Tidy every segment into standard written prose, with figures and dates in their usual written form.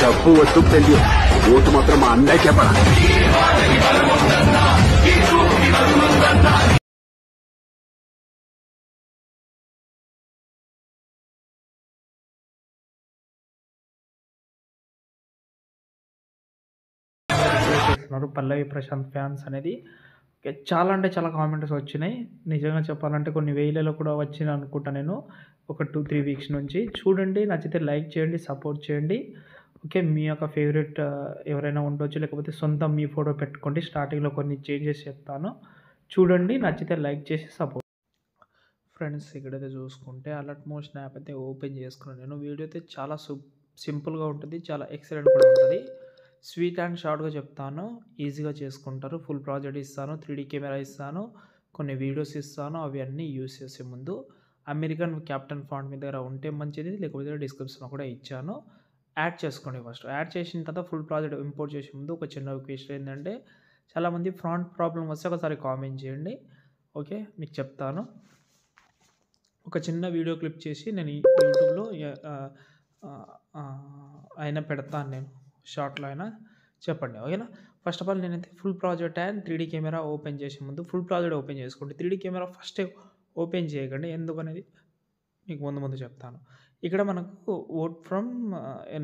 డబ్బు వద్దు తెలియదు, ఓటు మాత్రం మా అన్నయ్యకే పడాలి. పల్లవి ప్రశాంత్ ఫ్యాన్స్ అనేది చాలా అంటే చాలా కామెంట్స్ వచ్చినాయి. నిజంగా చెప్పాలంటే కొన్ని వేలలో కూడా వచ్చినాయి అనుకుంటా. నేను ఒక 2-3 వీక్స్ నుంచి చూడండి, నచ్చితే లైక్ చేయండి, సపోర్ట్ చేయండి. ఓకే, మీ యొక్క ఫేవరెట్ ఎవరైనా ఉండొచ్చు, లేకపోతే సొంతం మీ ఫోటో పెట్టుకోండి. స్టార్టింగ్లో కొన్ని చేంజెస్ చెప్తాను, చూడండి, నచ్చితే లైక్ చేసి సపోర్ట్. ఫ్రెండ్స్, ఇక్కడైతే చూసుకుంటే అలర్ట్ మోషన్ యాప్ అయితే ఓపెన్ చేసుకున్నాను. నేను వీడియో అయితే చాలా సింపుల్గా ఉంటుంది, చాలా ఎక్సలెంట్ కూడా ఉంటుంది. స్వీట్ అండ్ షార్ట్గా చెప్తాను, ఈజీగా చేసుకుంటారు. ఫుల్ ప్రాజెక్ట్ ఇస్తాను, 3D కెమెరా ఇస్తాను, కొన్ని వీడియోస్ ఇస్తాను. అవి అన్నీ యూస్ చేసే ముందు అమెరికన్ క్యాప్టెన్ ఫాంట్ మీ దగ్గర ఉంటే మంచిది, లేకపోతే డిస్క్రిప్షన్లో కూడా ఇచ్చాను. యాడ్ చేసుకోండి. ఫస్ట్ యాడ్ చేసిన తర్వాత ఫుల్ ప్రాజెక్ట్ ఇంపోర్ట్ చేసే ముందు ఒక చిన్న రిక్వెస్ట్ ఏంటంటే, చాలామంది ఫాంట్ ప్రాబ్లం వస్తే ఒకసారి కామెంట్ చేయండి. ఓకే, మీకు చెప్తాను. ఒక చిన్న వీడియో క్లిప్ చేసి నేను యూట్యూబ్లో అయినా పెడతాను, నేను షార్ట్లో అయినా చెప్పండి. ఓకేనా? ఫస్ట్ ఆఫ్ ఆల్ నేనైతే full project and 3D camera open చేసే ముందు ఫుల్ ప్రాజెక్ట్ ఓపెన్ చేసుకోండి. 3D కెమెరా ఫస్ట్ ఓపెన్ చేయకండి, ఎందుకనేది మీకు ముందు చెప్తాను. ఇక్కడ మనకు ఓట్ ఫ్రమ్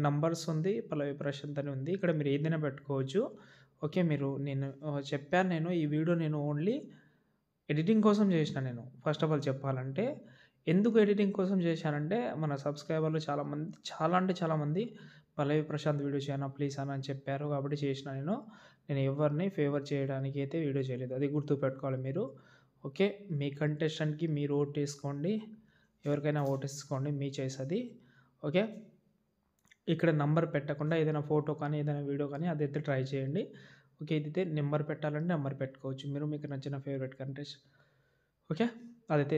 నంబర్స్ ఉంది, పల్లవి ప్రశాంత్ అని ఉంది. ఇక్కడ మీరు ఏదైనా పెట్టుకోవచ్చు. ఓకే, నేను చెప్పాను, నేను ఈ వీడియో నేను ఓన్లీ ఎడిటింగ్ కోసం చేసిన. నేను ఫస్ట్ ఆఫ్ ఆల్ చెప్పాలంటే ఎందుకు ఎడిటింగ్ కోసం చేశానంటే, మన సబ్స్క్రైబర్లు చాలా అంటే చాలామంది పల్లవి ప్రశాంత్ వీడియో చేయనా ప్లీజ్ అని చెప్పారు, కాబట్టి చేసిన. నేను ఎవరిని ఫేవర్ చేయడానికి అయితే వీడియో చేయలేదు, అది గుర్తుపెట్టుకోవాలి మీరు. ఓకే, మీ కంటెస్టెంట్కి మీరు ఓట్ వేసుకోండి, ఎవరికైనా ఓట్ వేసుకోండి, మీ చాయిస్ అది. ఓకే, ఇక్కడ నెంబర్ పెట్టకుండా ఏదైనా ఫోటో కానీ ఏదైనా వీడియో కానీ అదైతే ట్రై చేయండి. ఓకే, ఇదైతే నెంబర్ పెట్టాలంటే నెంబర్ పెట్టుకోవచ్చు మీరు, మీకు నచ్చిన ఫేవరెట్ కంటెస్ట్. ఓకే, అదైతే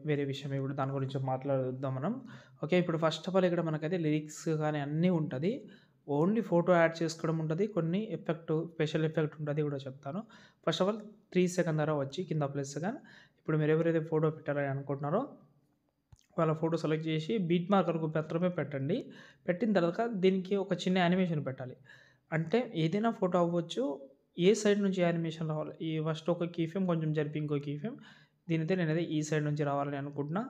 వేరే విషయం, ఇప్పుడు దాని గురించి మాట్లాడుద్దాం మనం. ఓకే, ఇప్పుడు ఫస్ట్ ఆఫ్ ఆల్ ఇక్కడ మనకైతే లిరిక్స్ కానీ అన్నీ ఉంటుంది. ఓన్లీ ఫోటో యాడ్ చేసుకోవడం ఉంటుంది, కొన్ని స్పెషల్ ఎఫెక్ట్ ఉంటుంది కూడా చెప్తాను. ఫస్ట్ ఆఫ్ ఆల్ 3 సెకండ్ ధర వచ్చి కింద ప్లస్ సెకండ్. ఇప్పుడు మీరు ఎవరైతే ఫోటో పెట్టాలని అనుకుంటున్నారో వాళ్ళ ఫోటో సెలెక్ట్ చేసి బీట్ మార్కర్కు మాత్రమే పెట్టండి. పెట్టిన తర్వాత దీనికి ఒక చిన్న యానిమేషన్ పెట్టాలి. అంటే ఏదైనా ఫోటో అవ్వచ్చు, ఏ సైడ్ నుంచి యానిమేషన్ రావాలి. ఈ ఫస్ట్ ఒక కీ ఫ్రేమ్ కొంచెం జరిపి ఇంకో కీ ఫ్రేమ్, దీనైతే నేనైతే ఈ సైడ్ నుంచి రావాలని అనుకుంటున్నా.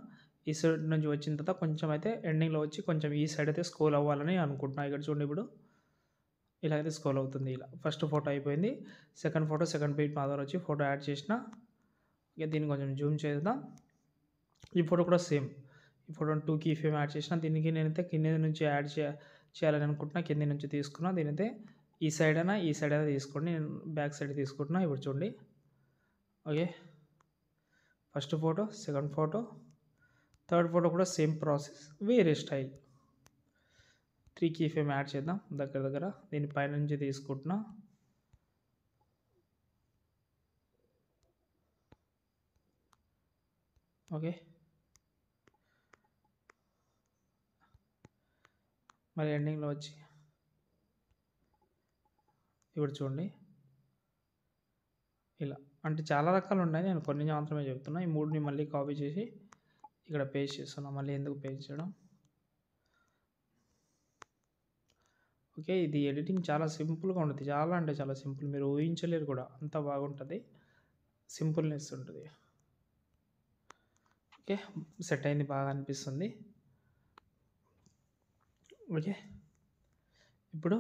ఈ సైడ్ నుంచి వచ్చిన తర్వాత కొంచెం అయితే ఎండింగ్లో వచ్చి కొంచెం ఈ సైడ్ అయితే స్క్రోల్ అవ్వాలని అనుకుంటున్నా. ఇక్కడ చూడండి, ఇప్పుడు ఇలా అయితే స్క్రోల్ అవుతుంది. ఇలా ఫస్ట్ ఫోటో అయిపోయింది. Second photo second beat marker వచ్చి ఫోటో యాడ్ చేసిన. ఇక దీన్ని కొంచెం జూమ్ చేద్దాం. ఈ ఫోటో కూడా సేమ్, ఈ ఫోటో 2 కీ ఫ్రేమ్ యాడ్ చేసిన. దీనికి నేనైతే కింద నుంచి యాడ్ చేయాలని అనుకుంటున్నా, కింద నుంచి తీసుకున్నా. దీనైతే ఈ సైడ్ అయినా తీసుకోండి, నేను బ్యాక్ సైడ్ తీసుకుంటున్నా. ఇప్పుడు చూడండి. Okay, first photo, second photo, third photo కూడా సేమ్ ప్రాసెస్, వేరే స్టైల్. 3 కీ ఫ్రేమ్ యాడ్ చేద్దాం దగ్గర. దీని పైన నుంచి తీసుకుంటున్నా. ఓకే, మరి ఎండింగ్లో వచ్చి ఇప్పుడు చూడండి ఇలా. అంటే చాలా రకాలు ఉన్నాయి, నేను కొన్ని మాత్రమే చెప్తున్నా. ఈ 3ని మళ్ళీ కాపీ చేసి ఇక్కడ పేస్ట్ చేస్తున్నా. మళ్ళీ ఎందుకు పేస్ట్ చేయడం. ఓకే, ఇది ఎడిటింగ్ చాలా సింపుల్గా ఉంటుంది, చాలా అంటే చాలా సింపుల్, మీరు ఊహించలేరు కూడా, అంత బాగుంటుంది, సింపుల్నెస్ ఉంటుంది. ఓకే, సెట్ అయింది, బాగా అనిపిస్తుంది. ఓకే, ఇప్పుడు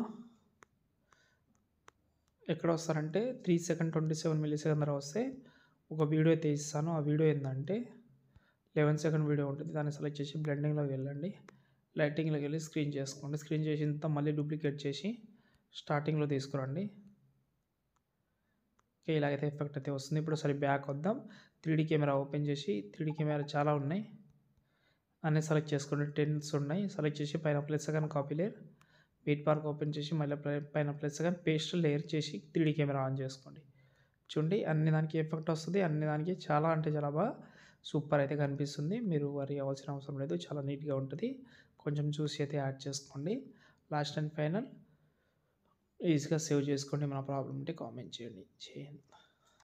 ఎక్కడ వస్తారంటే 3 సెకండ్ 27 మిల్లీ సెకండ్ ధర వస్తే ఒక వీడియో అయితే ఇస్తాను. ఆ వీడియో ఏంటంటే 11 సెకండ్ వీడియో ఉంటుంది. దాన్ని సెలెక్ట్ చేసి బ్లెండింగ్లోకి వెళ్ళండి, లైటింగ్లోకి వెళ్ళి స్క్రీన్ చేసుకోండి. స్క్రీన్ చేసిన తర్వాత మళ్ళీ డూప్లికేట్ చేసి స్టార్టింగ్లో తీసుకురండి. ఓకే, ఇలాగైతే ఎఫెక్ట్ అయితే వస్తుంది. ఇప్పుడు సరే బ్యాక్ వద్దాం. 3D కెమెరా ఓపెన్ చేసి 3D కెమెరా చాలా ఉన్నాయి, అన్నీ సెలెక్ట్ చేసుకోండి. 10s ఉన్నాయి. సెలెక్ట్ చేసి పైన plus second copy layer, beat park open చేసి మళ్ళీ పైన ప్లస్ సెకండ్ పేస్ట్ లేయర్ చేసి 3D కెమెరా ఆన్ చేసుకోండి. చూడండి, అన్ని దానికి ఎఫెక్ట్ వస్తుంది, అన్ని దానికి చాలా అంటే చాలా బాగా సూపర్ అయితే కనిపిస్తుంది. మీరు వరి అవ్వాల్సిన అవసరం లేదు, చాలా నీట్గా ఉంటుంది. కొంచెం చూసి అయితే యాడ్ చేసుకోండి. లాస్ట్ అండ్ ఫైనల్ ఈజీగా సేవ్ చేసుకోండి. మన ప్రాబ్లం ఉంటే కామెంట్ చేయండి.